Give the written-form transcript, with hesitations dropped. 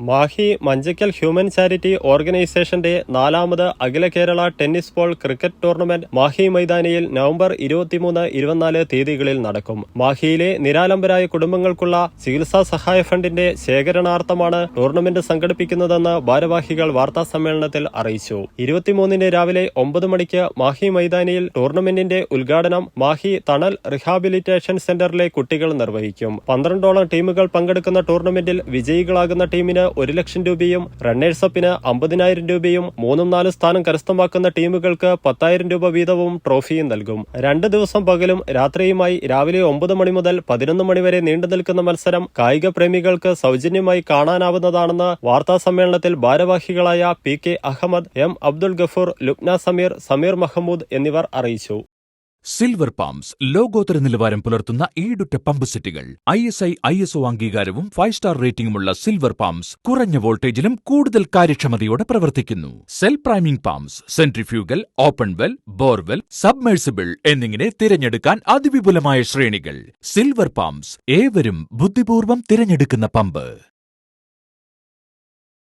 Mahe Manjakkal human charity ഓർഗനൈസേഷന്റെ 4ാമത് അഖില Kerala tennis ball cricket tournament Mahe മൈതാനിയിൽ നവംബർ 23, 24 തീയതികളിൽ നടക്കും. മാഹിയിലെ നിരാലംബരായ കുടുംബങ്ങൾക്കുള്ള ചികിത്സാ സഹായ ഫണ്ടിന്റെ ശേഖരണാർത്ഥമാണ് ടൂർണമെന്റ് സംഘടിപ്പിക്കുന്നതെന്ന് ഭാരവാഹികൾ വാർത്താസമ്മേളനത്തിൽ അറിയിച്ചു. 23-ന് രാവിലെ 9 മണിക്ക് മാഹി മൈതാനിയിൽ ടൂർണമെന്റിന്റെ ഉദ്ഘാടനം മാഹി തണൽ റിഹാബിലിറ്റേഷൻ സെന്ററിലെ കുട്ടികൾ നിർവഹിക്കും. 12ഓളം ടീമുകൾ പങ്കെടുക്കുന്ന ടൂർണമെന്റിൽ വിജയികളാകുന്ന ടീമിന് 1 ലക്ഷം രൂപയും റണ്ണേഴ്സപ്പിന് 50,000 രൂപയും 3-4 സ്ഥാനം കരസ്ഥമാക്കുന്ന ടീമുകൾക്ക് 10,000 രൂപ വീതവും ട്രോഫിയും നൽകും. 2 ദിവസം പകലും രാത്രിയുമായി രാവിലെ 9 മണി മുതൽ 11 മണി വരെ നീണ്ടുനിൽക്കുന്ന മത്സരം കായിക പ്രേമികൾക്ക് സൗജന്യമായി കാണാനാവുന്നതാണെന്ന് വാർത്താസമ്മേളനത്തിൽ ഭാരവാഹികളായ PK അഹമ്മദ്, M അബ്ദുൾ ഗഫൂർ, ലുബ്ന സമീർ മഹമ്മൂദ് എന്നിവർ അറിയിച്ചു. സിൽവർ പമ്പ്സ് ലോകോത്തര നിലവാരം പുലർത്തുന്ന ഈടുറ്റ പമ്പ് സെറ്റുകൾ. ISI ISO അംഗീകാരവും 5 സ്റ്റാർ റേറ്റിംഗുമുള്ള സിൽവർ പമ്പ്സ് കുറഞ്ഞ വോൾട്ടേജിലും കൂടുതൽ കാര്യക്ഷമതയോടെ പ്രവർത്തിക്കുന്നു. Cell priming pumps, centrifugal, open well, borewell, submersible എന്നിങ്ങനെ തിരഞ്ഞെടുക്കാൻ അതിവിപുലമായ ശ്രേണികൾ. സിൽവർ പമ്പ്സ്, ഏവരും ബുദ്ധിപൂർവ്വം തിരഞ്ഞെടുക്കുന്ന പമ്പ്.